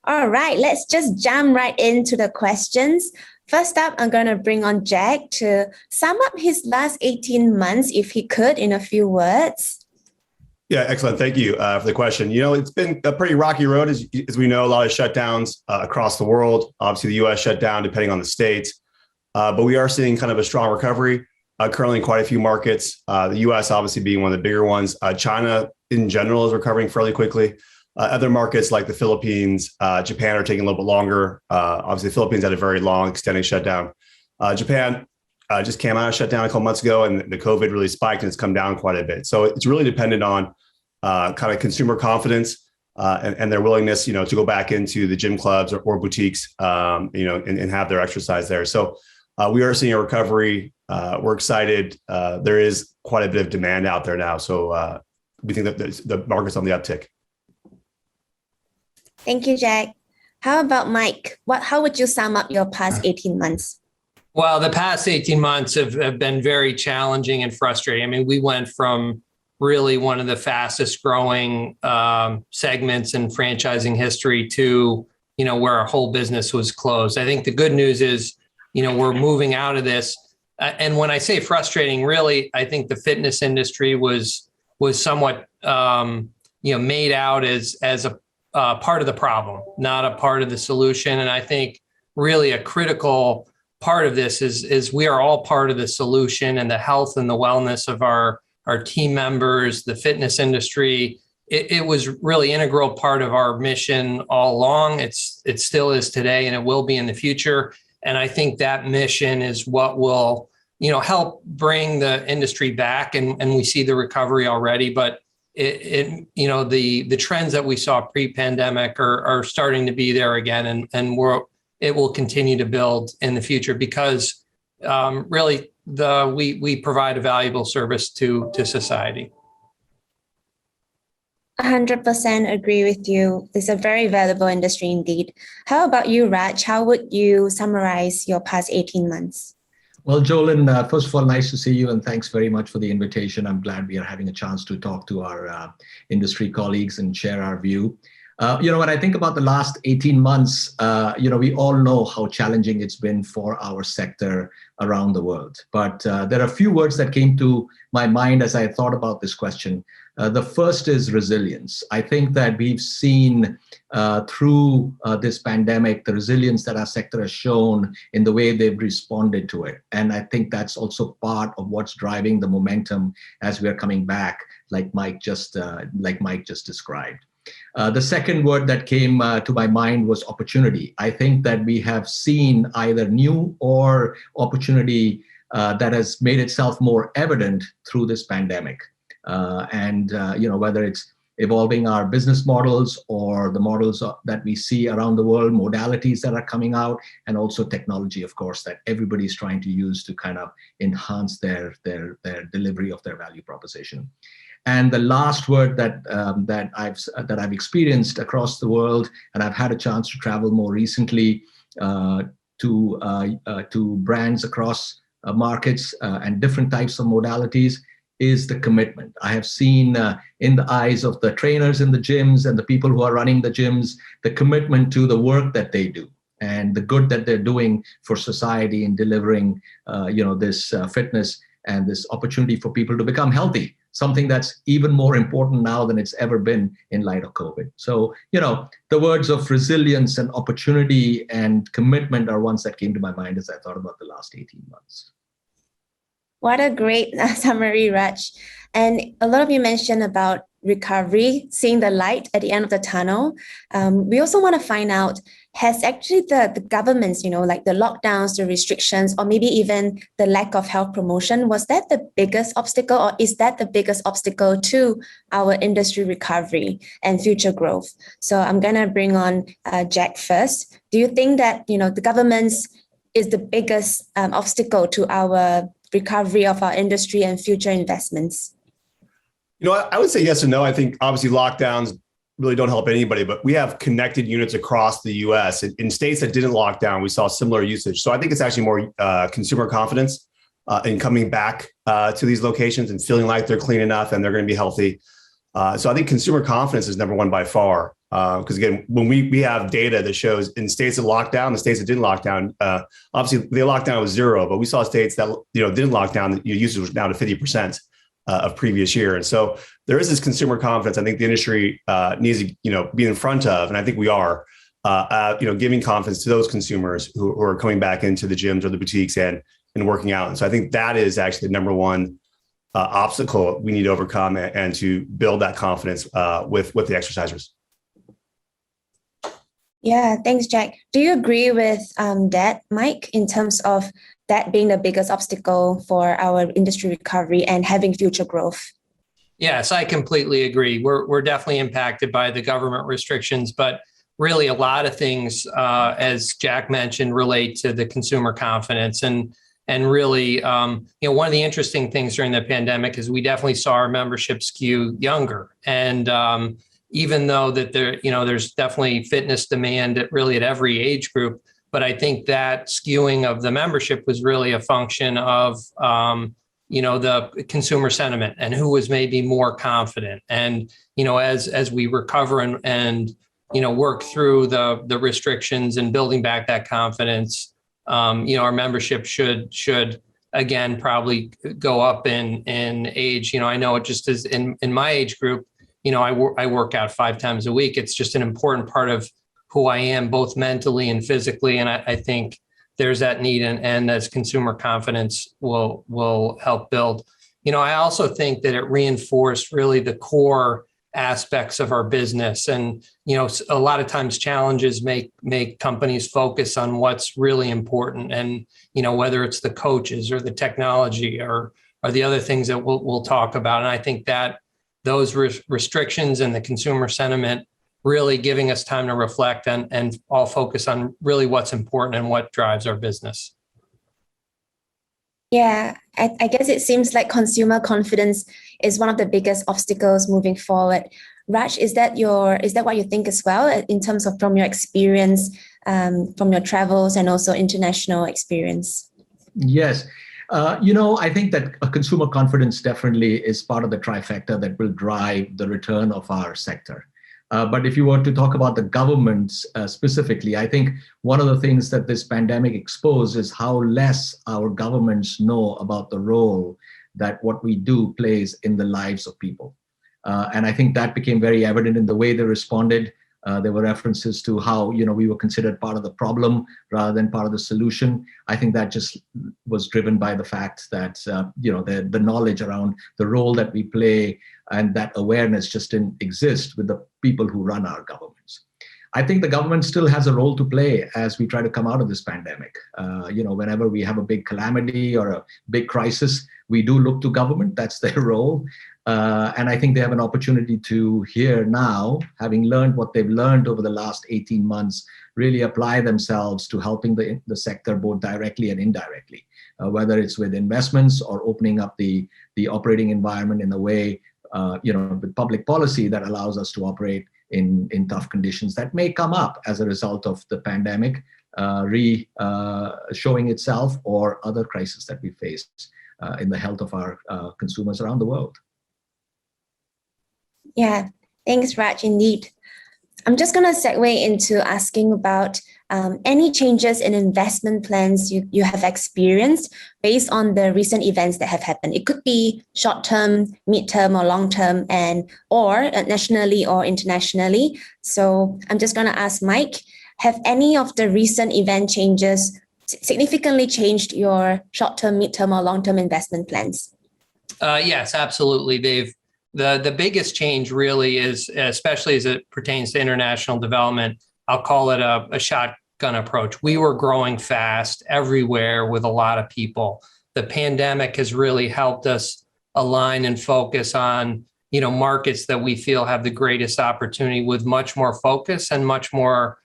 All right, let's just jump right into the questions. First up, I'm going to bring on Jack to sum up his last 18 months, if he could, in a few words. Yeah, excellent. Thank you for the question. It's been a pretty rocky road, as we know, a lot of shutdowns across the world. Obviously, the U.S. shut down depending on the state, but we are seeing kind of a strong recovery currently in quite a few markets. The U.S. obviously being one of the bigger ones. China in general is recovering fairly quickly. Other markets like the Philippines, Japan are taking a little bit longer. Obviously, the Philippines had a very long, extended shutdown. Japan just came out of shutdown a couple months ago, and the COVID really spiked and it's come down quite a bit. So it's really dependent on kind of consumer confidence and their willingness, to go back into the gym clubs or boutiques, and have their exercise there. So we are seeing a recovery. We're excited. There is quite a bit of demand out there now. So we think that the market's on the uptick. Thank you, Jack. How about Mike? How would you sum up your past 18 months? Well, the past 18 months have been very challenging and frustrating. I mean, we went from really one of the fastest growing segments in franchising history to, where our whole business was closed. I think the good news is, we're moving out of this. And when I say frustrating, really, I think the fitness industry was somewhat, made out as a part of the problem, not a part of the solution. And I think really a critical part of this is we are all part of the solution, and the health and the wellness of our team members, the fitness industry. It was really integral part of our mission all along. It still is today, and it will be in the future. And I think that mission is what will, help bring the industry back. And we see the recovery already, but the trends that we saw pre-pandemic are starting to be there again, and it will continue to build in the future because really we provide a valuable service to society. 100% agree with you. It's a very valuable industry indeed. How about you, Raj? How would you summarize your past 18 months? Well, Jolin, first of all, nice to see you, and thanks very much for the invitation. I'm glad we are having a chance to talk to our industry colleagues and share our view. When I think about the last 18 months, we all know how challenging it's been for our sector around the world. But there are a few words that came to my mind as I thought about this question. The first is resilience. I think that we've seen through this pandemic, the resilience that our sector has shown in the way they've responded to it. And I think that's also part of what's driving the momentum as we're coming back, like Mike just described. The second word that came to my mind was opportunity. I think that we have seen either new or opportunity that has made itself more evident through this pandemic. Whether it's evolving our business models or the models that we see around the world, modalities that are coming out, and also technology, of course, that everybody's trying to use to kind of enhance their delivery of their value proposition. And the last word that I've experienced across the world, and I've had a chance to travel more recently to brands across markets and different types of modalities, is the commitment. I have seen in the eyes of the trainers in the gyms and the people who are running the gyms, the commitment to the work that they do and the good that they're doing for society in delivering, this fitness and this opportunity for people to become healthy, something that's even more important now than it's ever been in light of COVID. So, the words of resilience and opportunity and commitment are ones that came to my mind as I thought about the last 18 months. What a great summary, Raj. And a lot of you mentioned about recovery, seeing the light at the end of the tunnel. We also want to find out, has actually the governments, like the lockdowns, the restrictions, or maybe even the lack of health promotion, was that the biggest obstacle, or is that the biggest obstacle to our industry recovery and future growth? So I'm going to bring on Jack first. Do you think that, the governments is the biggest obstacle to our recovery of our industry and future investments? I would say yes and no. I think obviously lockdowns really don't help anybody, but we have connected units across the US. In states that didn't lock down, we saw similar usage. So I think it's actually more consumer confidence in coming back to these locations and feeling like they're clean enough and they're going to be healthy. So I think consumer confidence is number one by far. Because again, when we have data that shows in states that locked down, the states that didn't lock down, obviously they locked down with 0, but we saw states that didn't lock down, usage was down to 50% of previous year. And so there is this consumer confidence I think the industry needs to be in front of, and I think we are, giving confidence to those consumers who are coming back into the gyms or the boutiques and working out. And so I think that is actually the number one obstacle we need to overcome and to build that confidence with the exercisers. Yeah, thanks, Jack. Do you agree with that, Mike, in terms of that being the biggest obstacle for our industry recovery and having future growth? Yes, I completely agree. We're definitely impacted by the government restrictions, but really a lot of things, as Jack mentioned, relate to the consumer confidence. And really, one of the interesting things during the pandemic is we definitely saw our membership skew younger. And even though that there's definitely fitness demand at every age group, but I think that skewing of the membership was really a function of the consumer sentiment and who was maybe more confident. And as we recover and work through the restrictions and building back that confidence, our membership should again probably go up in age. I know it just is in my age group. I work out 5 times a week. It's just an important part of who I am, both mentally and physically. And I think there's that need, and as consumer confidence will help build. I also think that it reinforced really the core aspects of our business. And, a lot of times challenges make companies focus on what's really important. And, whether it's the coaches or the technology or the other things that we'll talk about. And I think that those restrictions and the consumer sentiment really giving us time to reflect and all focus on really what's important and what drives our business. Yeah, I guess it seems like consumer confidence is one of the biggest obstacles moving forward. Raj, is that what you think as well in terms of from your experience, from your travels and also international experience? Yes. I think that a consumer confidence definitely is part of the trifecta that will drive the return of our sector. But if you were to talk about the governments specifically, I think one of the things that this pandemic exposed is how less our governments know about the role that what we do plays in the lives of people. And I think that became very evident in the way they responded. There were references to how, we were considered part of the problem rather than part of the solution. I think that just was driven by the fact that, the knowledge around the role that we play and that awareness just didn't exist with the people who run our governments. I think the government still has a role to play as we try to come out of this pandemic. Whenever we have a big calamity or a big crisis, we do look to government. That's their role. And I think they have an opportunity to here now, having learned what they've learned over the last 18 months, really apply themselves to helping the sector both directly and indirectly, whether it's with investments or opening up the operating environment in a way, with public policy that allows us to operate in tough conditions that may come up as a result of the pandemic showing itself or other crises that we face in the health of our consumers around the world. Yeah, thanks, Raj, indeed. I'm just going to segue into asking about any changes in investment plans you have experienced based on the recent events that have happened. It could be short-term, mid-term, or long-term, or nationally or internationally. So I'm just going to ask Mike, have any of the recent event changes significantly changed your short-term, mid-term, or long-term investment plans? Yes, absolutely. The biggest change really is, especially as it pertains to international development, I'll call it a shotgun approach. We were growing fast everywhere with a lot of people. The pandemic has really helped us align and focus on, markets that we feel have the greatest opportunity with much more focus and much more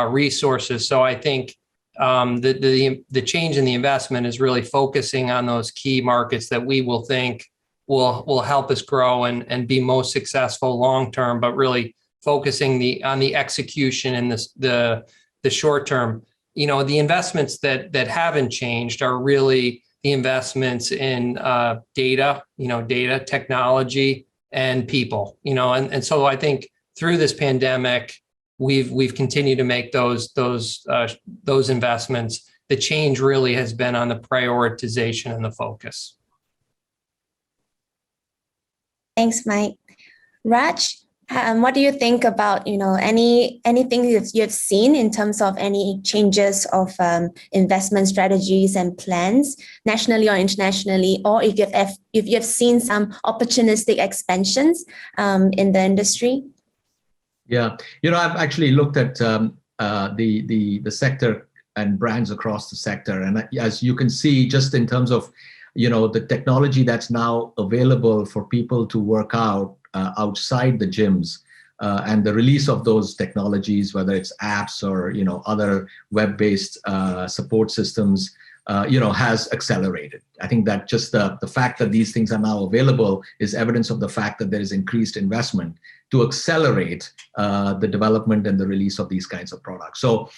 resources. So I think the change in the investment is really focusing on those key markets that we will think will help us grow and be most successful long term, but really focusing on the execution in the short term. The investments that haven't changed are really the investments in data technology and people. And so I think through this pandemic, we've continued to make those investments. The change really has been on the prioritization and the focus. Thanks, Mike. Raj, what do you think about, anything you've seen in terms of any changes of investment strategies and plans nationally or internationally, or if you've seen some opportunistic expansions in the industry? Yeah, I've actually looked at the sector and brands across the sector, and as you can see, just in terms of the technology that's now available for people to work out outside the gyms, and the release of those technologies, whether it's apps or other web-based support systems, has accelerated. I think that just the fact that these things are now available is evidence of the fact that there is increased investment to accelerate the development and the release of these kinds of products. So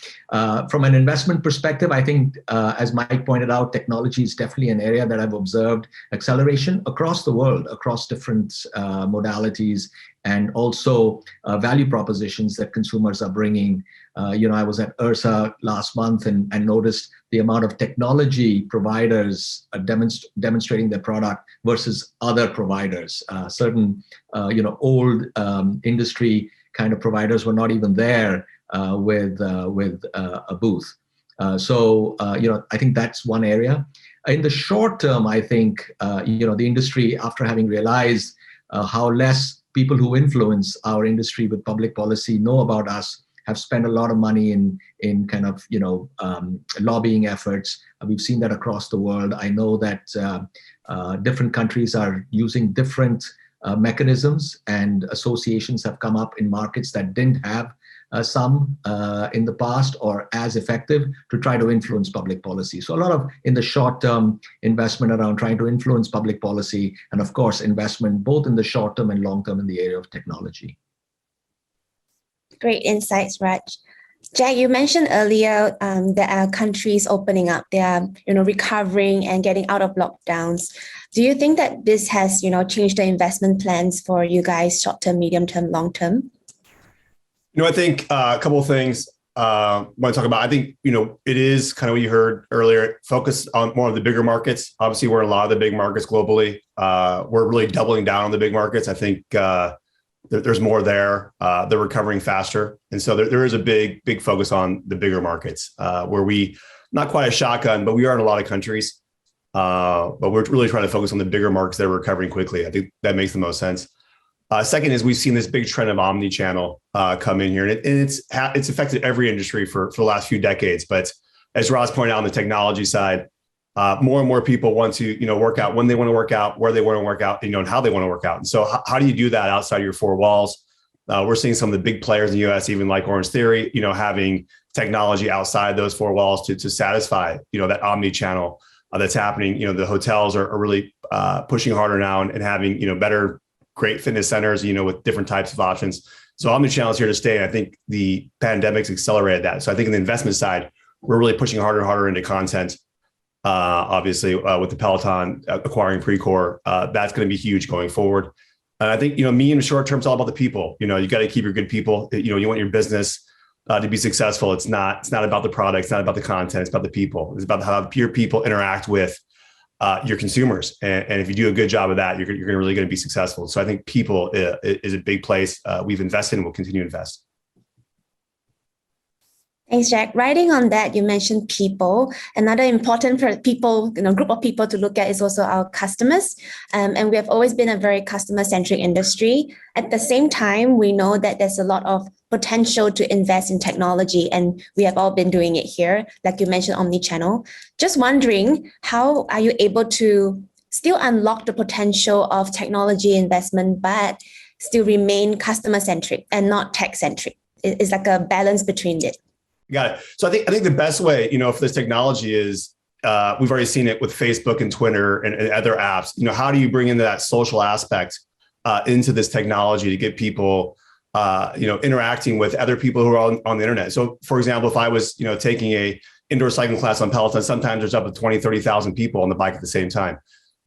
from an investment perspective, I think, as Mike pointed out, technology is definitely an area that I've observed acceleration across the world, across different modalities, and also value propositions that consumers are bringing. I was at IRSA last month and noticed the amount of technology providers are demonstrating their product versus other providers. Certain, old industry kind of providers were not even there with a booth. So I think that's one area. In the short term, I think, the industry, after having realized how less people who influence our industry with public policy know about us, have spent a lot of money in kind of, lobbying efforts. We've seen that across the world. I know that different countries are using different mechanisms, and associations have come up in markets that didn't have some in the past or as effective to try to influence public policy. So a lot of, in the short term, investment around trying to influence public policy, and of course, investment both in the short term and long term in the area of technology. Great insights, Raj. Jack, you mentioned earlier there are countries opening up, they are recovering and getting out of lockdowns. Do you think that this has changed the investment plans for you guys, short term, medium term, long term? I think a couple of things I want to talk about. I think it is kind of what you heard earlier, focus on more of the bigger markets. Obviously, we're in a lot of the big markets globally. We're really doubling down on the big markets. I think there's more there. They're recovering faster. And so there is a big focus on the bigger markets where we, not quite a shotgun, but we are in a lot of countries. But we're really trying to focus on the bigger markets that are recovering quickly. I think that makes the most sense. Second is we've seen this big trend of omni-channel come in here. And it's affected every industry for the last few decades. But as Ross pointed out on the technology side, more and more people want to, work out when they want to work out, where they want to work out, and how they want to work out. And so how do you do that outside your four walls? We're seeing some of the big players in the US, even like Orangetheory, having technology outside those four walls to satisfy, that omni-channel that's happening. The hotels are really pushing harder now and having, better, great fitness centers, with different types of options. So omni-channel is here to stay. And I think the pandemic's accelerated that. So I think on the investment side, we're really pushing harder and harder into content. Obviously, with the Peloton acquiring Precor, that's going to be huge going forward. And I think, medium to short term, it's all about the people. You got to keep your good people. You want your business to be successful. It's not about the product. It's not about the content. It's about the people. It's about how your people interact with your consumers. And if you do a good job of that, you're really going to be successful. So I think people is a big place we've invested and will continue to invest. Thanks, Jack. Riding on that, you mentioned people. Another important group of people to look at is also our customers. And we have always been a very customer-centric industry. At the same time, we know that there's a lot of potential to invest in technology, and we have all been doing it here, like you mentioned, omni-channel. Just wondering, how are you able to still unlock the potential of technology investment, but still remain customer-centric and not tech-centric? It's like a balance between it. Got it. So I think the best way, for this technology is we've already seen it with Facebook and Twitter and other apps. How do you bring in that social aspect into this technology to get people, interacting with other people who are on the internet? So, for example, if I was, taking a indoor cycling class on Peloton, sometimes there's up to 20, 30,000 people on the bike at the same time.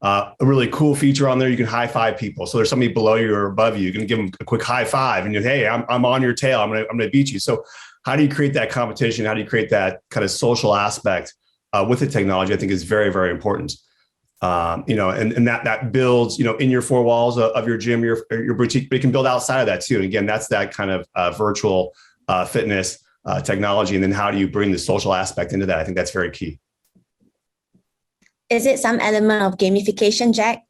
A really cool feature on there, you can high five people. So there's somebody below you or above you. You can give them a quick high five and hey, I'm on your tail. I'm gonna beat you. So how do you create that competition? How do you create that kind of social aspect with the technology? I think is very, very important. And that builds, in your four walls of your gym, your boutique, but it can build outside of that too. And again, that's that kind of virtual fitness technology. And then how do you bring the social aspect into that? I think that's very key. Is it some element of gamification, Jack?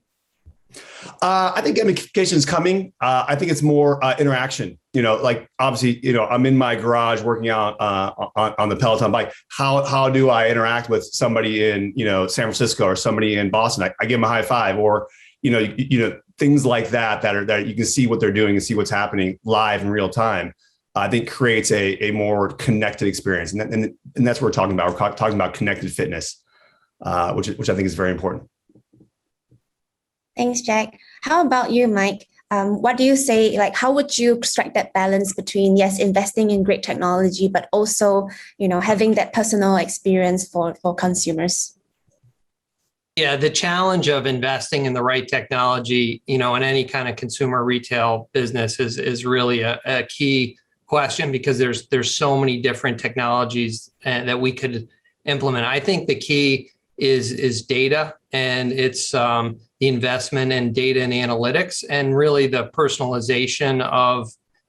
I think gamification is coming. I think it's more interaction. Like obviously, I'm in my garage working out on the Peloton bike. How do I interact with somebody in San Francisco or somebody in Boston? I give them a high five, or things like that you can see what they're doing and see what's happening live in real time. I think creates a more connected experience, and that's what we're talking about. We're talking about connected fitness, which I think is very important. Thanks, Jack. How about you, Mike? What do you say? Like, how would you strike that balance between, yes, investing in great technology, but also, having that personal experience for consumers? Yeah, the challenge of investing in the right technology, in any kind of consumer retail business is really a key question, because there's so many different technologies that we could implement. I think the key is data, and it's the investment in data and analytics, and really the personalization of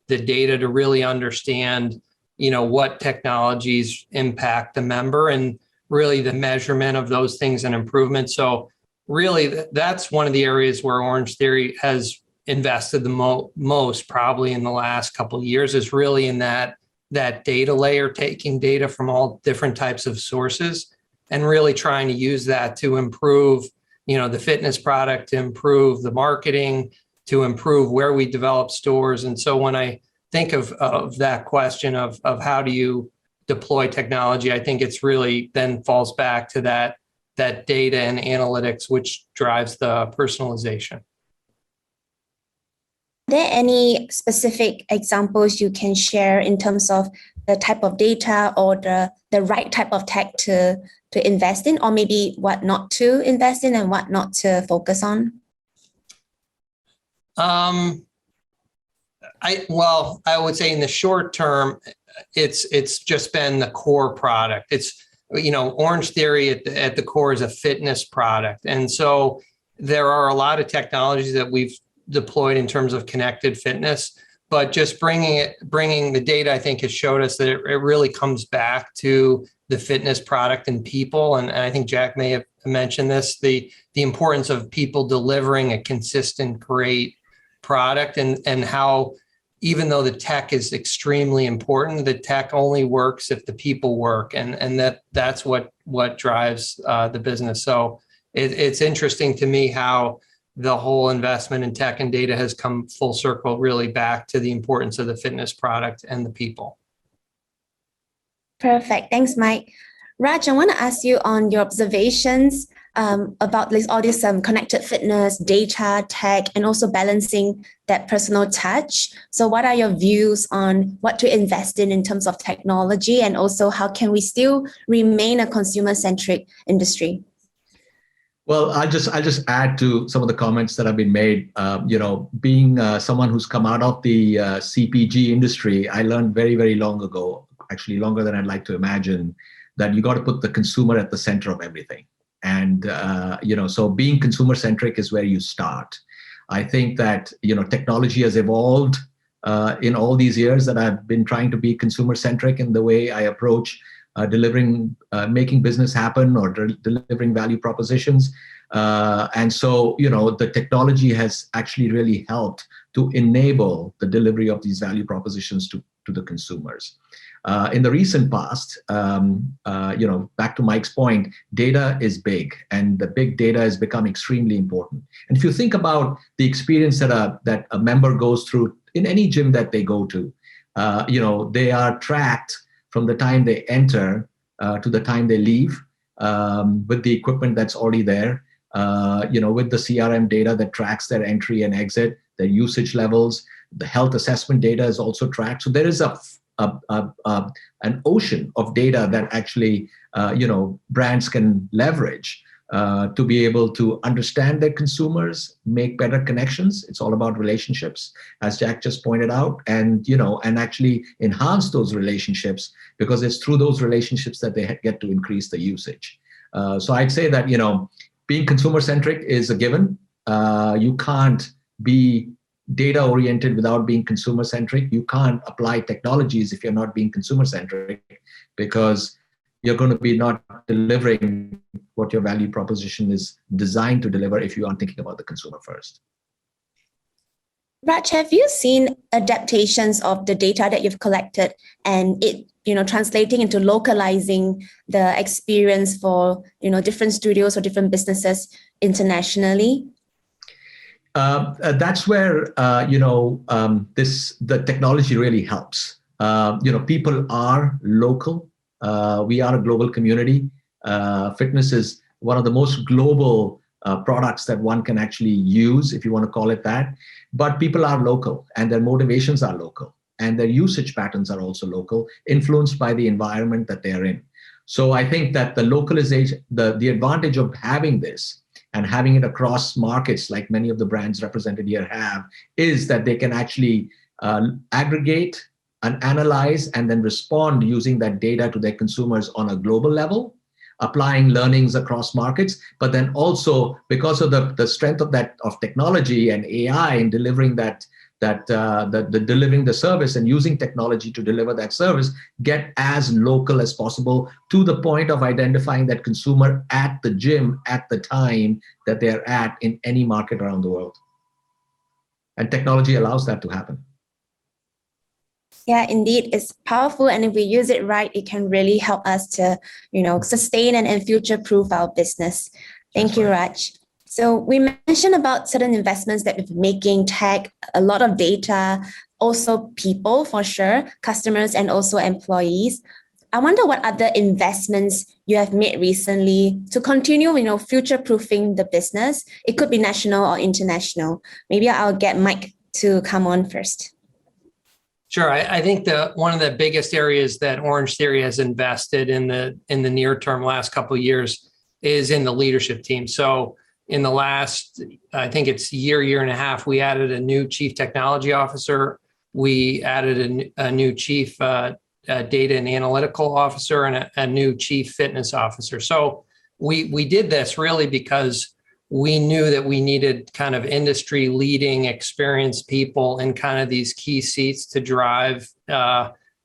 the data to really understand, what technologies impact the member, and really the measurement of those things and improvement. So really that's one of the areas where Orangetheory has invested the most probably in the last couple of years, is really in that data layer, taking data from all different types of sources and really trying to use that to improve, the fitness product, to improve the marketing, to improve where we develop stores. And so when I think of that question of how do you deploy technology, I think it's really then falls back to that data and analytics, which drives the personalization. Are there any specific examples you can share in terms of the type of data or the right type of tech to invest in, or maybe what not to invest in and what not to focus on? I would say in the short term, it's just been the core product. It's, Orangetheory at the core is a fitness product. And so there are a lot of technologies that we've deployed in terms of connected fitness, but just bringing the data, I think, has showed us that it really comes back to the fitness product and people. And I think Jack may have mentioned this, the importance of people delivering a consistent, great product, and how, even though the tech is extremely important, the tech only works if the people work, and that's what drives the business. So it's interesting to me how the whole investment in tech and data has come full circle, really back to the importance of the fitness product and the people. Perfect. Thanks, Mike. Raj, I want to ask you on your observations about all this connected fitness, data, tech, and also balancing that personal touch. So what are your views on what to invest in terms of technology, and also how can we still remain a consumer-centric industry? Well, I'll just add to some of the comments that have been made. Being someone who's come out of the CPG industry, I learned very, very long ago, actually longer than I'd like to imagine, that you got to put the consumer at the center of everything. And, so being consumer centric is where you start. I think that, technology has evolved in all these years that I've been trying to be consumer centric in the way I approach delivering, making business happen, or delivering value propositions. And so, the technology has actually really helped to enable the delivery of these value propositions to the consumers. In the recent past, back to Mike's point, data is big, and the big data has become extremely important. And if you think about the experience that a member goes through in any gym that they go to, they are tracked from the time they enter to the time they leave, with the equipment that's already there, with the CRM data that tracks their entry and exit, their usage levels. The health assessment data is also tracked. So there is an ocean of data that actually brands can leverage to be able to understand their consumers, make better connections. It's all about relationships, as Jack just pointed out, and actually enhance those relationships, because it's through those relationships that they get to increase the usage. So I'd say that being consumer centric is a given. You can't be data oriented without being consumer centric. You can't apply technologies if you're not being consumer centric, because you're going to be not delivering what your value proposition is designed to deliver if you aren't thinking about the consumer first. Raj, have you seen adaptations of the data that you've collected and it, translating into localizing the experience for, different studios or different businesses internationally? That's where, the technology really helps. People are local. We are a global community. Fitness is one of the most global products that one can actually use, if you want to call it that. But people are local, and their motivations are local, and their usage patterns are also local, influenced by the environment that they're in. So I think that the localization, the advantage of having this and having it across markets, like many of the brands represented here have, is that they can actually aggregate and analyze and then respond using that data to their consumers on a global level, applying learnings across markets. But then also, because of the strength of technology and AI in delivering delivering the service and using technology to deliver that service, get as local as possible, to the point of identifying that consumer at the gym at the time that they're at in any market around the world. And technology allows that to happen. Yeah, indeed, it's powerful. And if we use it right, it can really help us to, sustain and future-proof our business. Thank you, Raj. So we mentioned about certain investments that we're making, tech, a lot of data, also people for sure, customers and also employees. I wonder what other investments you have made recently to continue, future-proofing the business. It could be national or international. Maybe I'll get Mike to come on first. Sure. I think one of the biggest areas that Orangetheory has invested in the near term, last couple of years, is in the leadership team. So in the last, I think it's year and a half, we added a new chief technology officer. We added a new chief data and analytical officer and a new chief fitness officer. So we did this really because we knew that we needed kind of industry leading experienced people in kind of these key seats to drive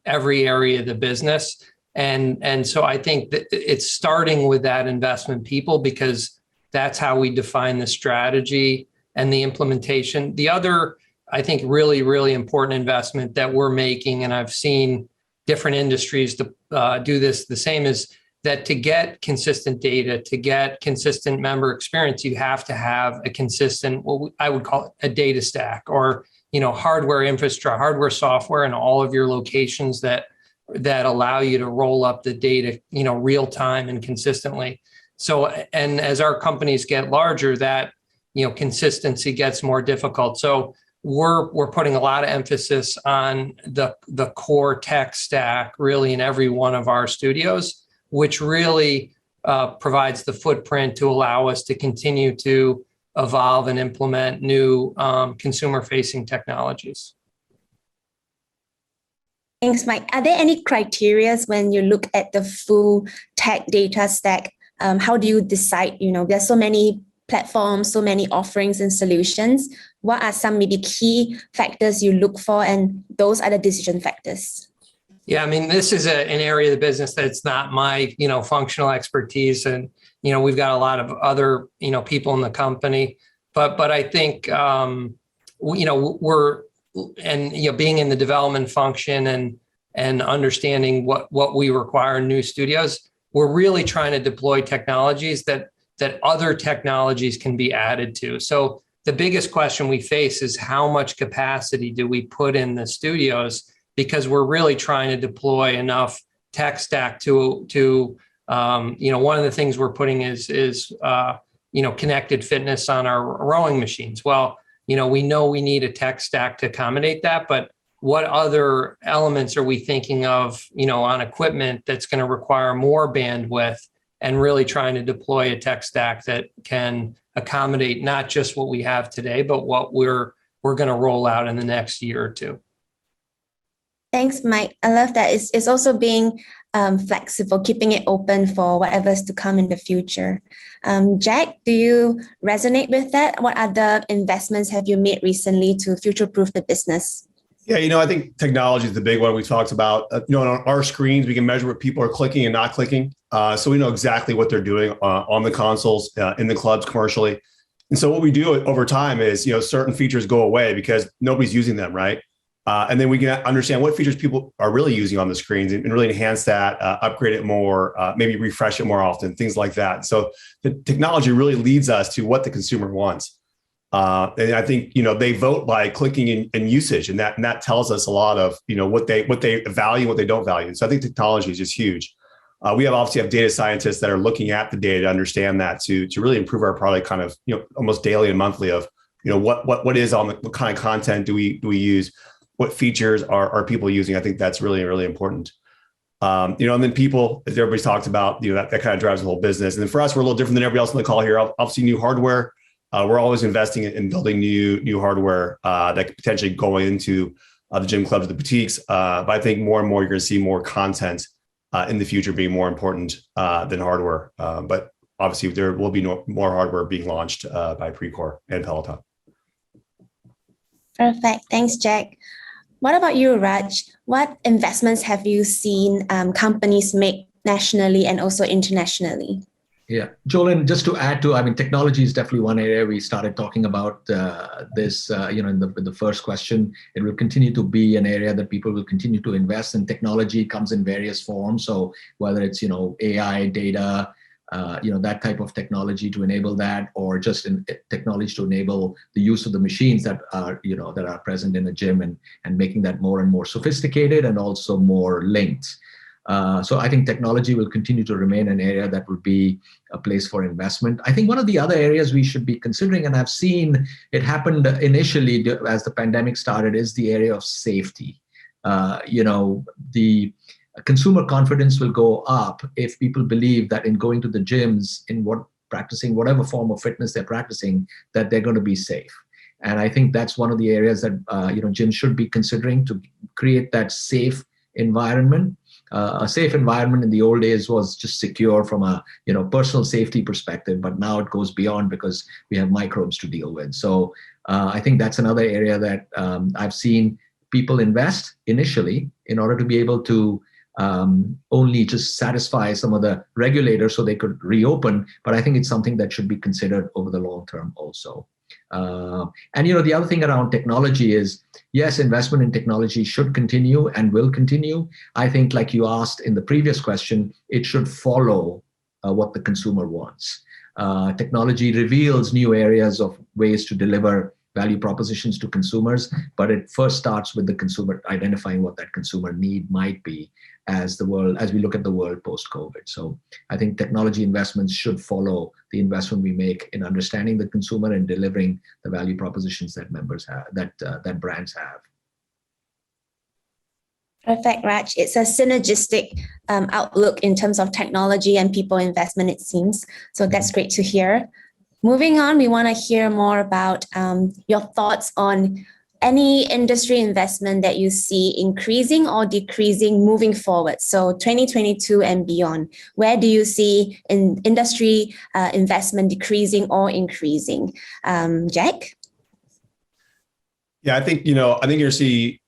every area of the business. And so I think that it's starting with that investment people, because that's how we define the strategy and the implementation. The other, I think, really, really important investment that we're making, and I've seen different industries do this the same, is that to get consistent data, to get consistent member experience, you have to have a consistent, what I would call a data stack, or hardware infrastructure, hardware, software, in all of your locations that allow you to roll up the data, real time and consistently. So, and as our companies get larger, that consistency gets more difficult. So we're putting a lot of emphasis on the core tech stack, really, in every one of our studios, which really provides the footprint to allow us to continue to evolve and implement new consumer-facing technologies. Thanks, Mike. Are there any criteria when you look at the full tech data stack? How do you decide, there's so many platforms, so many offerings and solutions. What are some maybe key factors you look for, and those are the decision factors? Yeah, I mean, this is an area of the business that's not my, functional expertise. And, we've got a lot of other, people in the company. But I think, we're, and, being in the development function and understanding what we require in new studios, we're really trying to deploy technologies that other technologies can be added to. So the biggest question we face is, how much capacity do we put in the studios? Because we're really trying to deploy enough tech stack to one of the things we're putting is connected fitness on our rowing machines. Well, we know we need a tech stack to accommodate that, but what other elements are we thinking of, on equipment that's going to require more bandwidth and really trying to deploy a tech stack that can accommodate not just what we have today, but what we're going to roll out in the next year or two. Thanks, Mike. I love that. It's also being flexible, keeping it open for whatever's to come in the future. Jack, do you resonate with that? What other investments have you made recently to future-proof the business? Yeah, I think technology is the big one we talked about. On our screens, we can measure what people are clicking and not clicking. So we know exactly what they're doing on the consoles, in the clubs commercially. And so what we do over time is, certain features go away because nobody's using them, right? And then we can understand what features people are really using on the screens and really enhance that, upgrade it more, maybe refresh it more often, things like that. So the technology really leads us to what the consumer wants. And I think, they vote by clicking and usage, and that tells us a lot of, what they value, what they don't value. And so I think technology is just huge. We obviously have data scientists that are looking at the data to understand that to really improve our product kind of, almost daily and monthly of, what is on what kind of content do we use? What features are people using? I think that's really, really important. And then people, as everybody's talked about, that kind of drives the whole business. And then for us, we're a little different than everybody else on the call here. Obviously, new hardware. We're always investing in building new hardware that could potentially go into the gym clubs, the boutiques. But I think more and more you're going to see more content in the future being more important than hardware. But obviously, there will be more hardware being launched by Precor and Peloton. Perfect. Thanks, Jack. What about you, Raj? What investments have you seen companies make nationally and also internationally? Yeah, Jolin, just to add to, technology is definitely one area we started talking about this, in the first question. It will continue to be an area that people will continue to invest in. Technology comes in various forms. So whether it's, AI, data, that type of technology to enable that, or just in technology to enable the use of the machines that are, that are present in a gym and making that more and more sophisticated and also more linked. So I think technology will continue to remain an area that would be a place for investment. I think one of the other areas we should be considering, and I've seen it happened initially as the pandemic started, is the area of safety. The consumer confidence will go up if people believe that in going to the gyms, practicing whatever form of fitness they're practicing, that they're going to be safe. And I think that's one of the areas that gyms should be considering to create that safe environment. A safe environment in the old days was just secure from a personal safety perspective, but now it goes beyond because we have microbes to deal with. So I think that's another area that I've seen people invest initially in order to be able to only just satisfy some of the regulators so they could reopen. But I think it's something that should be considered over the long term also. And the other thing around technology is, yes, investment in technology should continue and will continue. I think, like you asked in the previous question, it should follow what the consumer wants. Technology reveals new areas of ways to deliver value propositions to consumers, but it first starts with the consumer identifying what that consumer need might be as we look at the world post-COVID. So I think technology investments should follow the investment we make in understanding the consumer and delivering the value propositions that members have, that brands have. Perfect, Raj. It's a synergistic outlook in terms of technology and people investment, it seems. So that's great to hear. Moving on, we want to hear more about your thoughts on any industry investment that you see increasing or decreasing moving forward. So 2022 and beyond, where do you see industry investment decreasing or increasing? Jack? Yeah, I think you're going to see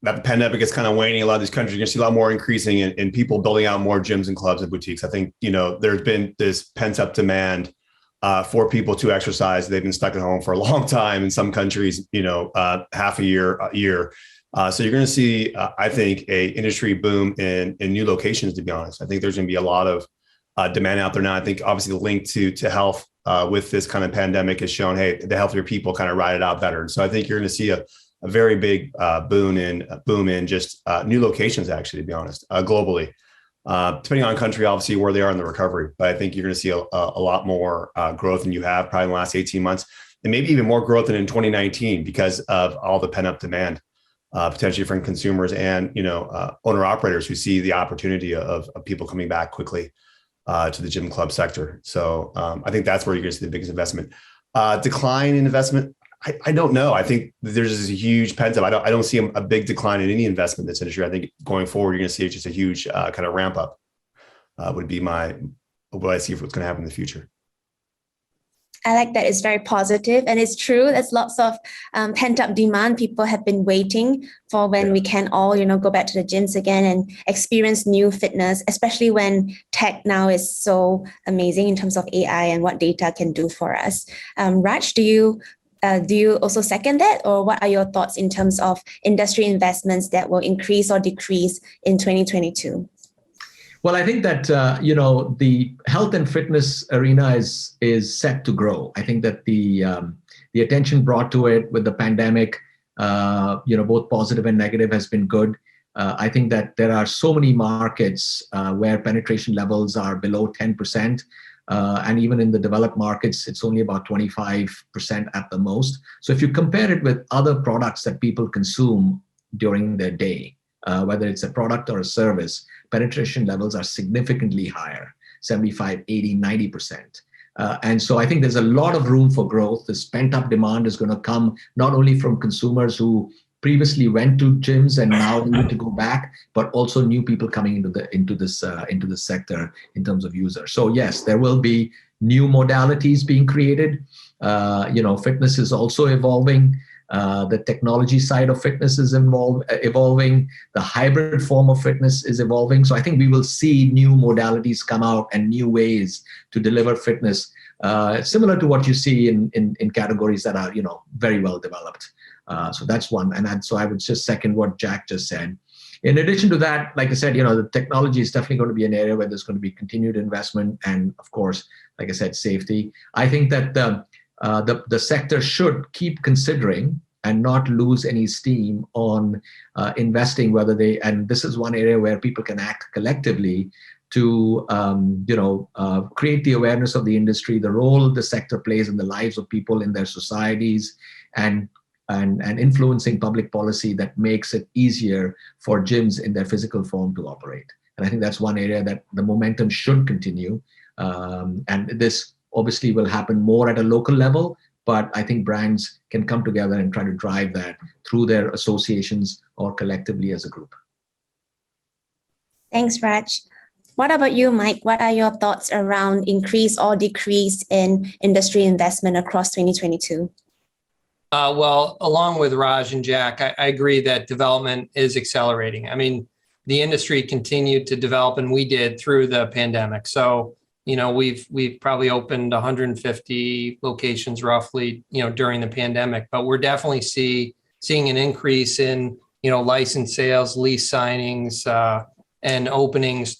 that the pandemic is kind of waning. A lot of these countries, you're going to see a lot more increasing in people building out more gyms and clubs and boutiques. I think, there's been this pent up demand for people to exercise. They've been stuck at home for a long time in some countries, half a year. So you're going to see, I think, a industry boom in new locations, to be honest. I think there's going to be a lot of demand out there now. I think obviously the link to health with this kind of pandemic has shown, hey, the healthier people kind of ride it out better. And so I think you're going to see a very big boom in just new locations, actually, to be honest, globally. Depending on country, obviously, where they are in the recovery. But I think you're going to see a lot more growth than you have probably in the last 18 months, and maybe even more growth than in 2019 because of all the pent up demand, potentially from consumers and, owner operators who see the opportunity of people coming back quickly. to the gym club sector. So I think that's where you're going to see the biggest investment. Decline in investment, I don't know. I think there's this huge pent up. I don't see a big decline in any investment in this industry. I think going forward, you're going to see just a huge kind of ramp up. Would be what I see for what's going to happen in the future. I like that. It's very positive, and it's true. There's lots of pent up demand. People have been waiting for when we can all, go back to the gyms again and experience new fitness, especially when tech now is so amazing in terms of AI and what data can do for us. Raj, do you also second that, or what are your thoughts in terms of industry investments that will increase or decrease in 2022? Well, I think that the health and fitness arena is set to grow. I think that the attention brought to it with the pandemic, both positive and negative, has been good. I think that there are so many markets where penetration levels are below 10%, and even in the developed markets, it's only about 25% at the most. So if you compare it with other products that people consume during their day, whether it's a product or a service, penetration levels are significantly higher, 75, 80, 90%. And so I think there's a lot of room for growth. This pent-up demand is going to come not only from consumers who previously went to gyms and now need to go back, but also new people coming into this sector in terms of users. So yes, there will be new modalities being created. Fitness is also evolving. The technology side of fitness is evolving. The hybrid form of fitness is evolving. So I think we will see new modalities come out and new ways to deliver fitness, similar to what you see in categories that are, very well developed. So that's one. So I would just second what Jack just said. In addition to that, like I said, the technology is definitely going to be an area where there's going to be continued investment. And of course, like I said, safety. I think that the sector should keep considering and not lose any steam on investing, and this is one area where people can act collectively to create the awareness of the industry, the role the sector plays in the lives of people in their societies, and influencing public policy that makes it easier for gyms in their physical form to operate. And I think that's one area that the momentum should continue. And this obviously will happen more at a local level, but I think brands can come together and try to drive that through their associations or collectively as a group. Thanks, Raj. What about you, Mike? What are your thoughts around increase or decrease in industry investment across 2022? Well, along with Raj and Jack, I agree that development is accelerating. I mean, the industry continued to develop, and we did through the pandemic. So we've probably opened 150 locations roughly, during the pandemic, but we're definitely seeing an increase in, license sales, lease signings, and openings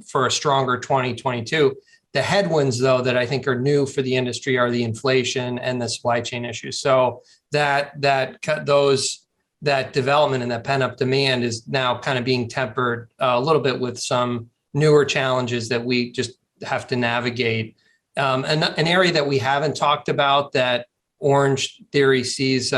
for a stronger 2022. The headwinds, though, that I think are new for the industry are the inflation and the supply chain issues. So that development and that pent-up demand is now kind of being tempered a little bit with some newer challenges that we just have to navigate. An area that we haven't talked about that Orangetheory sees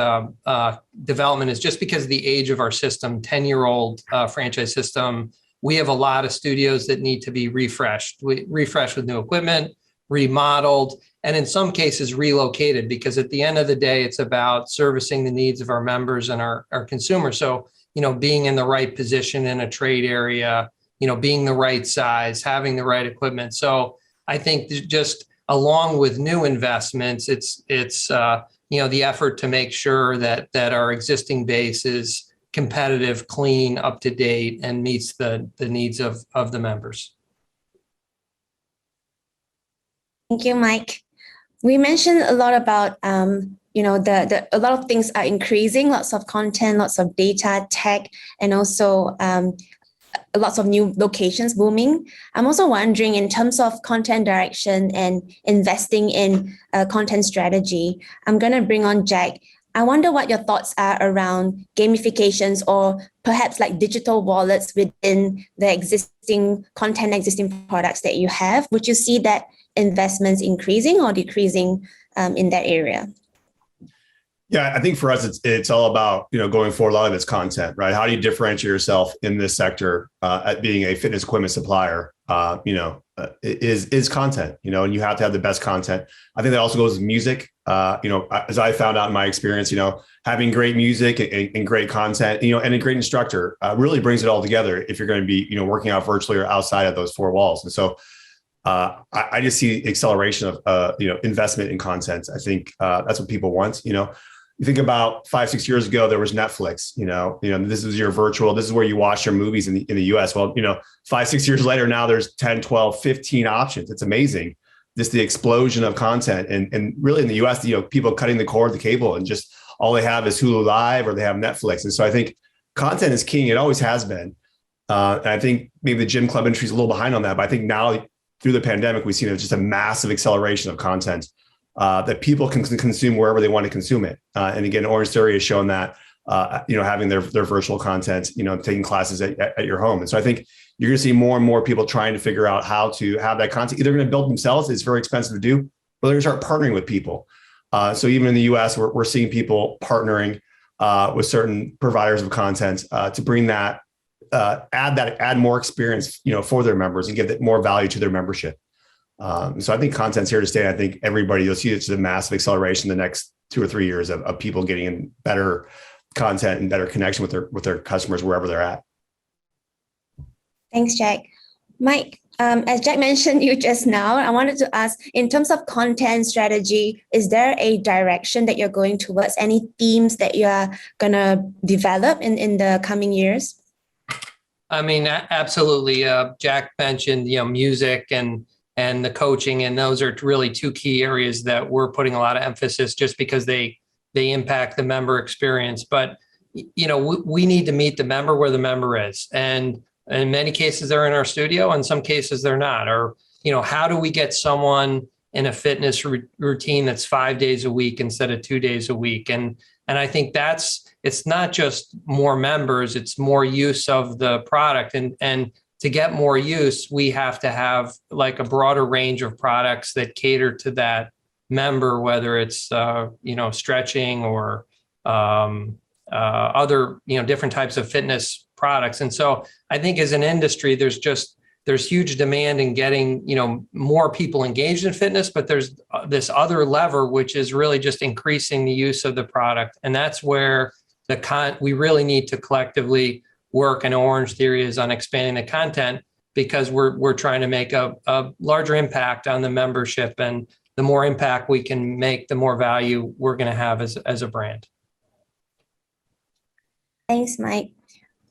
development is just because of the age of our system, 10-year-old franchise system. We have a lot of studios that need to be refreshed with new equipment, remodeled, and in some cases relocated, because at the end of the day, it's about servicing the needs of our members and our consumers. So, being in the right position in a trade area, being the right size, having the right equipment. So I think just along with new investments, it's the effort to make sure that our existing base is competitive, clean, up to date, and meets the needs of the members. Thank you, Mike. We mentioned a lot about a lot of things are increasing, lots of content, lots of data, tech, and also lots of new locations booming. I'm also wondering, in terms of content direction and investing in content strategy, I'm going to bring on Jack. I wonder what your thoughts are around gamifications or perhaps like digital wallets within the existing products that you have. Would you see that investments increasing or decreasing in that area? Yeah, I think for us, it's all about, going forward, a lot of it's content, right? How do you differentiate yourself in this sector at being a fitness equipment supplier? is content, and you have to have the best content. I think that also goes with music. As I found out in my experience, having great music and great content, and a great instructor really brings it all together if you're going to be, working out virtually or outside of those four walls. And so I just see acceleration of, investment in content. I think that's what people want. You think about 5-6 years ago, there was Netflix, this is your virtual, this is where you watch your movies in the US. Well, 5-6 years later, now there's 10, 12, 15 options. It's amazing. Just the explosion of content and really in the US, people cutting the cord, the cable, and just all they have is Hulu Live or they have Netflix. And so I think content is king. It always has been. And I think maybe the gym club industry is a little behind on that, but I think now through the pandemic, we've seen just a massive acceleration of content that people can consume wherever they want to consume it. And again, Orangetheory has shown that, having their virtual content, taking classes at your home. And so I think you're going to see more and more people trying to figure out how to have that content. Either going to build themselves, it's very expensive to do, but they're going to start partnering with people. So even in the US, we're seeing people partnering with certain providers of content to bring that, add more experience, for their members and give more value to their membership. So I think content's here to stay. I think you'll see it's a massive acceleration in the next 2 or 3 years of people getting in better content and better connection with their customers wherever they're at. Thanks, Jack. Mike, as Jack mentioned you just now, I wanted to ask, in terms of content strategy, is there a direction that you're going towards? Any themes that you are going to develop in the coming years? I mean, absolutely. Jack mentioned, music and the coaching, and those are really two key areas that we're putting a lot of emphasis just because they impact the member experience. But, we need to meet the member where the member is. And in many cases, they're in our studio. In some cases, they're not. Or, how do we get someone in a fitness routine that's 5 days a week instead of 2 days a week? And I think it's not just more members, it's more use of the product. And to get more use, we have to have like a broader range of products that cater to that member, whether it's, stretching or other, different types of fitness products. And so I think as an industry, there's huge demand in getting, more people engaged in fitness, but there's this other lever, which is really just increasing the use of the product. And that's where we really need to collectively work, and Orangetheory is on expanding the content because we're trying to make a larger impact on the membership, and the more impact we can make, the more value we're going to have as a brand. Thanks, Mike.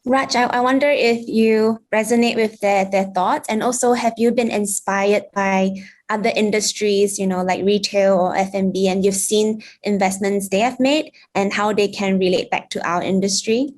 Raj, I wonder if you resonate with their thoughts, and also have you been inspired by other industries, like retail or F&B, and you've seen investments they have made and how they can relate back to our industry?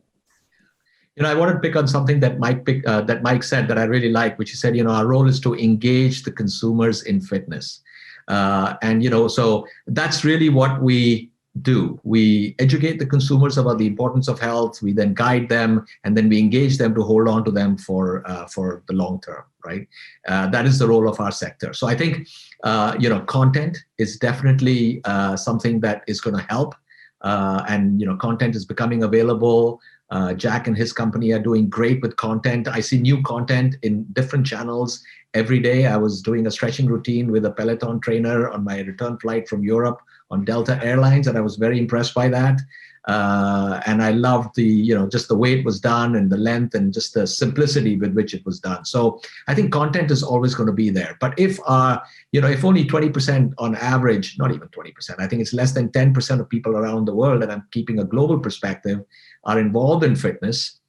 I want to pick on something that Mike said that I really like, which he said, our role is to engage the consumers in fitness. So that's really what we do. We educate the consumers about the importance of health. We then guide them, and then we engage them to hold on to them for the long term, right? That is the role of our sector. So I think, content is definitely something that is going to help. Content is becoming available. Jack and his company are doing great with content. I see new content in different channels every day. I was doing a stretching routine with a Peloton trainer on my return flight from Europe on Delta Airlines, and I was very impressed by that. And I loved just the way it was done and the length and just the simplicity with which it was done. So I think content is always going to be there. But if only 20% on average, not even 20%, I think it's less than 10% of people around the world, and I'm keeping a global perspective, are involved in fitness,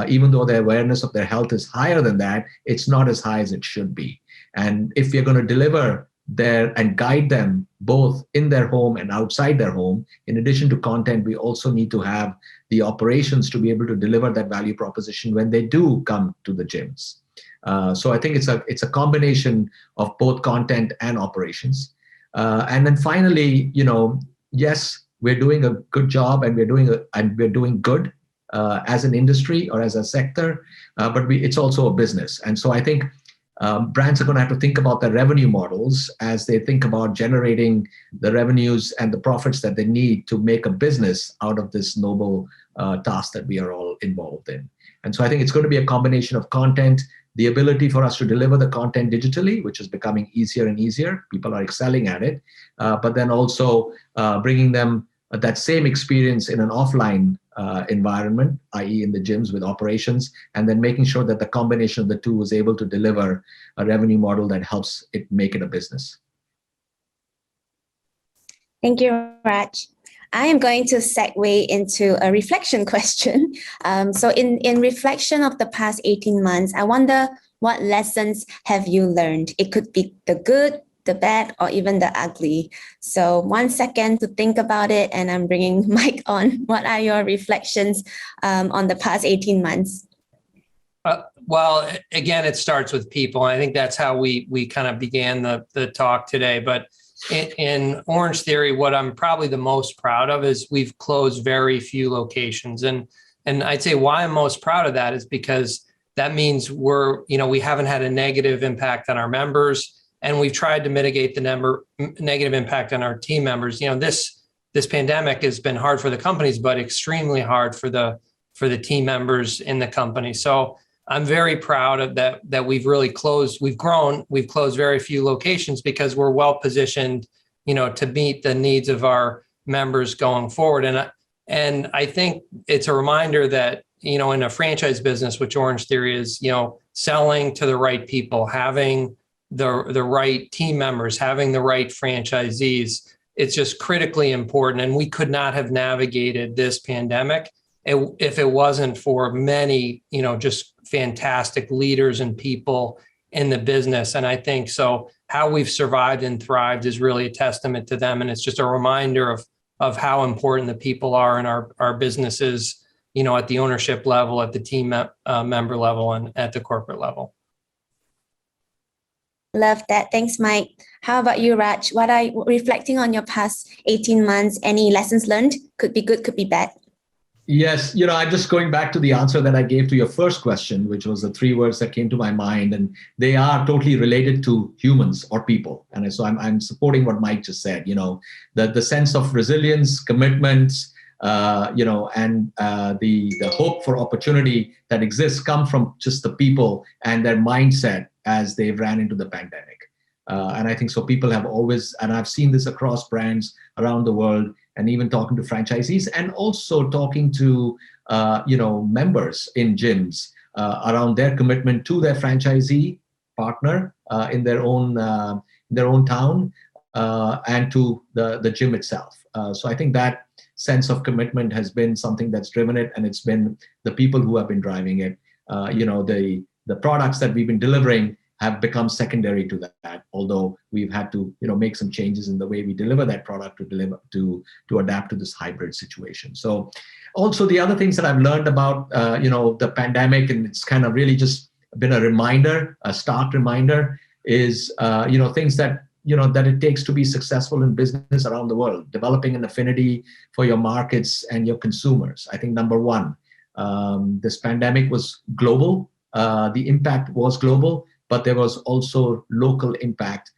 even though their awareness of their health is higher than that, it's not as high as it should be. And if you're going to deliver there and guide them both in their home and outside their home, in addition to content, we also need to have the operations to be able to deliver that value proposition when they do come to the gyms. So I think it's a combination of both content and operations. And then finally, yes, we're doing a good job, and we're doing good as an industry or as a sector, but it's also a business. And so I think brands are going to have to think about their revenue models as they think about generating the revenues and the profits that they need to make a business out of this noble task that we are all involved in. And so I think it's going to be a combination of content, the ability for us to deliver the content digitally, which is becoming easier and easier. People are excelling at it, but then also bringing them that same experience in an offline environment, i.e. in the gyms with operations, and then making sure that the combination of the two is able to deliver a revenue model that helps it make it a business. Thank you, Raj. I am going to segue into a reflection question. So in reflection of the past 18 months, I wonder what lessons have you learned? It could be the good, the bad, or even the ugly. So 1 second to think about it, and I'm bringing Mike on. What are your reflections on the past 18 months? Well, again, it starts with people. I think that's how we kind of began the talk today. But in Orangetheory, what I'm probably the most proud of is we've closed very few locations. And I'd say why I'm most proud of that is because that means we haven't had a negative impact on our members, and we've tried to mitigate the negative impact on our team members. This pandemic has been hard for the companies, but extremely hard for the team members in the company. So I'm very proud of that we've really closed, we've closed very few locations because we're well positioned, to meet the needs of our members going forward. And I think it's a reminder that, in a franchise business, which Orangetheory is, selling to the right people, having the right team members, having the right franchisees, it's just critically important. And we could not have navigated this pandemic if it wasn't for many, just fantastic leaders and people in the business. And I think so how we've survived and thrived is really a testament to them. And it's just a reminder of how important the people are in our businesses, at the ownership level, at the team member level, and at the corporate level. Love that. Thanks, Mike. How about you, Raj? What are you reflecting on your past 18 months? Any lessons learned? Could be good, could be bad. Yes, I'm just going back to the answer that I gave to your first question, which was the 3 words that came to my mind, and they are totally related to humans or people. And so I'm supporting what Mike just said. The sense of resilience, commitments, and the hope for opportunity that exists come from just the people and their mindset as they ran into the pandemic. And I think so people have always, and I've seen this across brands around the world, and even talking to franchisees and also talking to, members in gyms around their commitment to their franchisee partner in their own town and to the gym itself. So I think that sense of commitment has been something that's driven it, and it's been the people who have been driving it. The products that we've been delivering have become secondary to that, although we've had to make some changes in the way we deliver that product to adapt to this hybrid situation. So also the other things that I've learned about the pandemic, and it's kind of really just been a stark reminder, is things that that it takes to be successful in business around the world, developing an affinity for your markets and your consumers. I think number one, this pandemic was global. The impact was global, but there was also local impact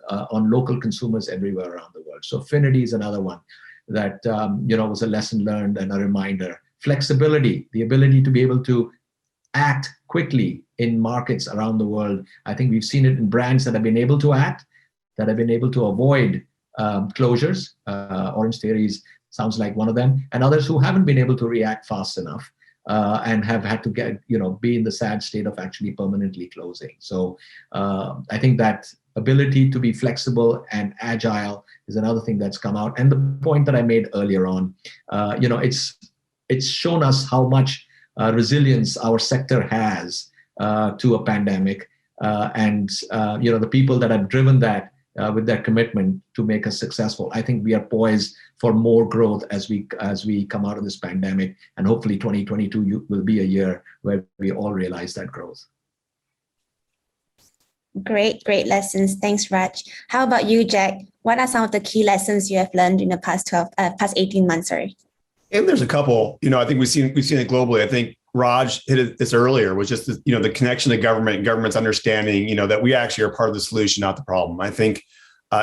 on local consumers everywhere around the world. So affinity is another one that was a lesson learned and a reminder. Flexibility, the ability to be able to act quickly in markets around the world. I think we've seen it in brands that have been able to act, that have been able to avoid closures. Orangetheory sounds like one of them, and others who haven't been able to react fast enough. And have had to be in the sad state of actually permanently closing. So I think that ability to be flexible and agile is another thing that's come out. And the point that I made earlier on, it's shown us how much resilience our sector has to a pandemic, and the people that have driven that with their commitment to make us successful. I think we are poised for more growth as we come out of this pandemic, and hopefully 2022 will be a year where we all realize that growth. Great lessons. Thanks, Raj. How about you, Jack? What are some of the key lessons you have learned in the past 18 months? Sorry. And there's a couple. I think we've seen it globally. I think Raj hit this earlier, was just the connection to government and government's understanding, that we actually are part of the solution, not the problem. I think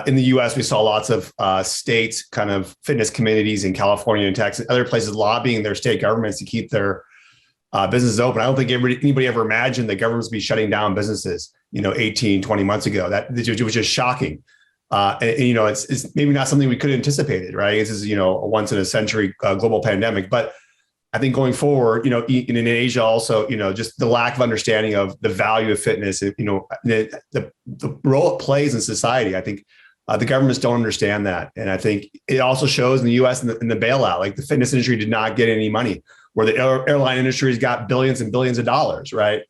in the U.S. we saw lots of state kind of fitness communities in California and Texas, other places lobbying their state governments to keep their businesses open. I don't think anybody ever imagined the government would be shutting down businesses, 18, 20 months ago. That it was just shocking. And it's maybe not something we could have anticipated, right? This is, a once in a century global pandemic. But I think going forward, in Asia also, just the lack of understanding of the value of fitness, the role it plays in society. I think the governments don't understand that. And I think it also shows in the US in the bailout, like the fitness industry did not get any money, where the airline industry has got billions and billions of dollars, right?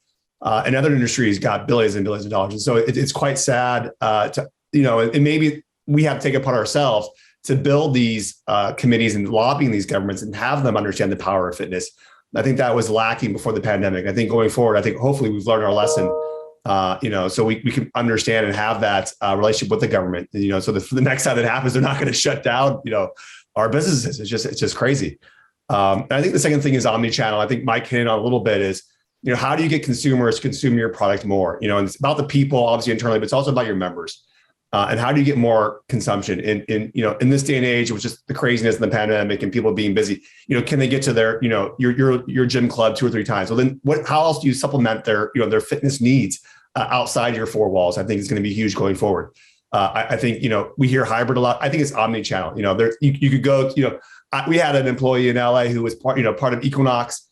And other industries got billions and billions of dollars. And so it's quite sad and maybe we have to take it upon ourselves to build these committees and lobbying these governments and have them understand the power of fitness. I think that was lacking before the pandemic. I think going forward, hopefully we've learned our lesson, so we can understand and have that relationship with the government, so the next time that happens, they're not going to shut down, our businesses. It's just crazy. And I think the second thing is omni-channel. I think Mike hit on a little bit is, how do you get consumers to consume your product more? And it's about the people, obviously internally, but it's also about your members. And how do you get more consumption in this day and age, which is the craziness of the pandemic and people being busy, can they get to their, your gym club 2 or 3 times? Well, then how else do you supplement their fitness needs outside your 4 walls? I think it's going to be huge going forward. I think, we hear hybrid a lot. I think it's omni-channel. You could go, we had an employee in LA who was part of Equinox.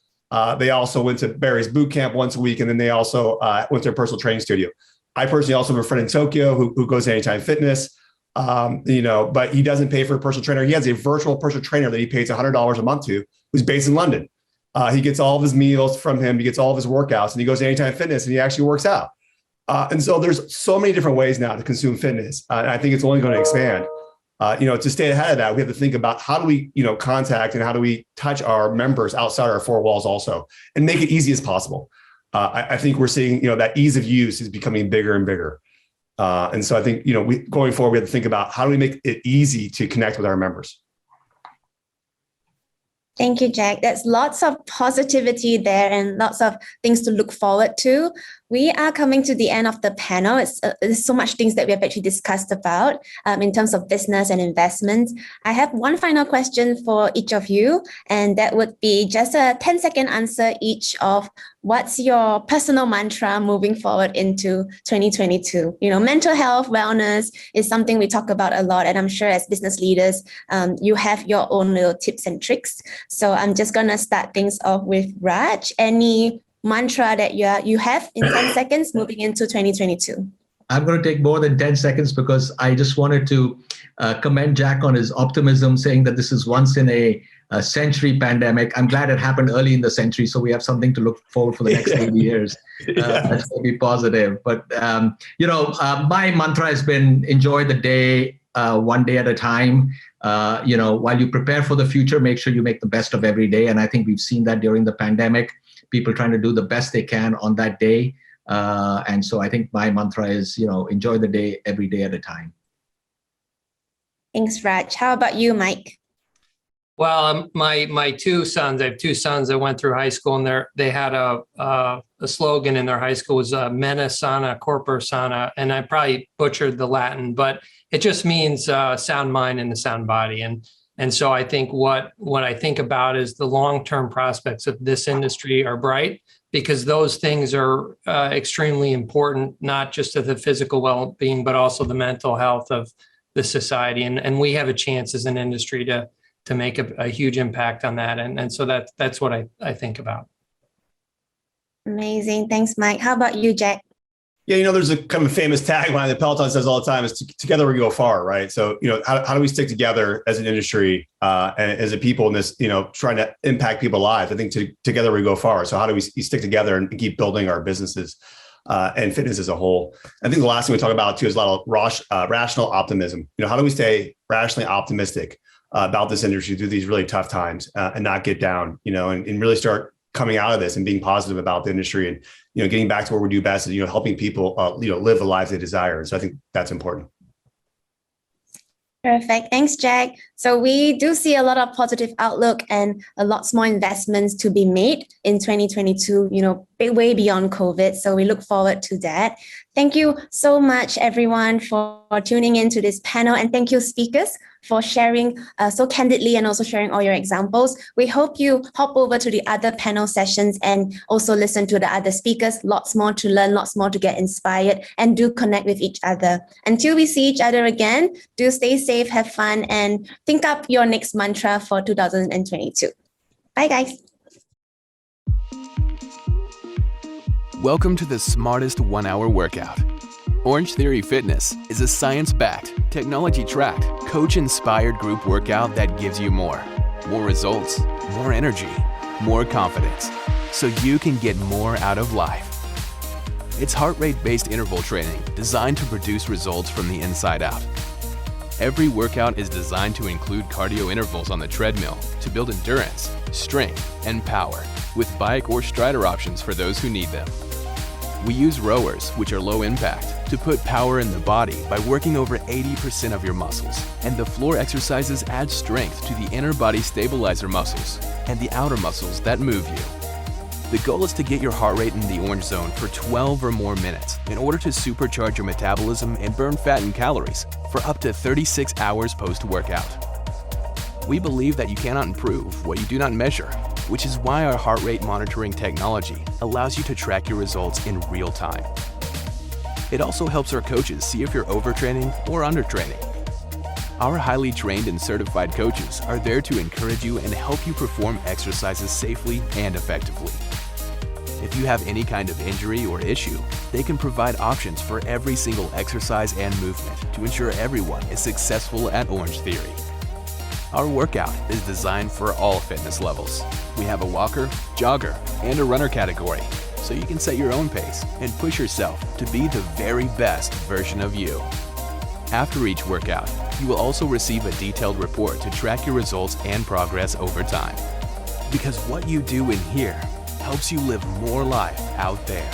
They also went to Barry's boot camp once a week. And then they also went to a personal training studio. I personally also have a friend in Tokyo who goes to Anytime Fitness, but he doesn't pay for a personal trainer. He has a virtual personal trainer that he pays $100 a month to, who's based in London. He gets all of his meals from him. He gets all of his workouts, and he goes to Anytime Fitness and he actually works out. And so there's so many different ways now to consume fitness. And I think it's only going to expand. To stay ahead of that, we have to think about how do we, contact and how do we touch our members outside our 4 walls also and make it easy as possible. I think we're seeing, that ease of use is becoming bigger and bigger. And so I think, going forward, we have to think about how do we make it easy to connect with our members. Thank you, Jack. There's lots of positivity there and lots of things to look forward to. We are coming to the end of the panel. There's so much things that we have actually discussed about in terms of business and investments. I have one final question for each of you, and that would be just a 10-second answer each of what's your personal mantra moving forward into 2022. Mental health, wellness is something we talk about a lot, and I'm sure as business leaders, you have your own little tips and tricks. So I'm just going to start things off with Raj. Any mantra that you have in 10 seconds moving into 2022? I'm going to take more than 10 seconds because I just wanted to commend Jack on his optimism, saying that this is once in a century pandemic. I'm glad it happened early in the century, so we have something to look forward for the next 80 years. That's going to be positive. But, my mantra has been enjoy the day one day at a time. While you prepare for the future, make sure you make the best of every day. And I think we've seen that during the pandemic, people trying to do the best they can on that day. And so I think my mantra is, enjoy the day every day at a time. Thanks, Raj. How about you, Mike? Well, my 2 sons, I have 2 sons that went through high school, and they had a slogan in their high school was mena sana corpore sana, and I probably butchered the Latin, but it just means sound mind and a sound body. And so I think what I think about is the long-term prospects of this industry are bright, because those things are extremely important, not just to the physical well-being, but also the mental health of the society. And we have a chance as an industry to make a huge impact on that. And so that's what I think about. Amazing. Thanks, Mike. How about you, Jack? Yeah, there's a kind of famous tagline that Peloton says all the time is together we go far, right? So, how do we stick together as an industry and as a people in this, trying to impact people's lives? I think together we go far. So how do we stick together and keep building our businesses and fitness as a whole? I think the last thing we talk about too is a lot of rational optimism. How do we stay rationally optimistic about this industry through these really tough times and not get down, and really start coming out of this and being positive about the industry and, getting back to what we do best is, helping people, live the lives they desire. And so I think that's important. Perfect. Thanks, Jack. So we do see a lot of positive outlook and a lot more investments to be made in 2022, way beyond COVID. So we look forward to that. Thank you so much, everyone, for tuning into this panel. And thank you, speakers, for sharing so candidly and also sharing all your examples. We hope you hop over to the other panel sessions and also listen to the other speakers. Lots more to learn, lots more to get inspired, and do connect with each other. Until we see each other again, do stay safe, have fun, and think up your next mantra for 2022. Bye, guys. Welcome to the smartest 1-hour workout. Orangetheory Fitness is a science-backed, technology-tracked, coach-inspired group workout that gives you more results, more energy, more confidence, so you can get more out of life. It's heart rate-based interval training designed to produce results from the inside out. Every workout is designed to include cardio intervals on the treadmill to build endurance, strength, and power, with bike or strider options for those who need them. We use rowers, which are low impact, to put power in the body by working over 80% of your muscles. And the floor exercises add strength to the inner body stabilizer muscles and the outer muscles that move you. The goal is to get your heart rate in the orange zone for 12 or more minutes in order to supercharge your metabolism and burn fat and calories for up to 36 hours post-workout. We believe that you cannot improve what you do not measure, which is why our heart rate monitoring technology allows you to track your results in real time. It also helps our coaches see if you're overtraining or undertraining. Our highly trained and certified coaches are there to encourage you and help you perform exercises safely and effectively. If you have any kind of injury or issue, they can provide options for every single exercise and movement to ensure everyone is successful at Orangetheory. Our workout is designed for all fitness levels. We have a walker, jogger, and a runner category, so you can set your own pace and push yourself to be the very best version of you. After each workout, you will also receive a detailed report to track your results and progress over time. Because what you do in here helps you live more life out there.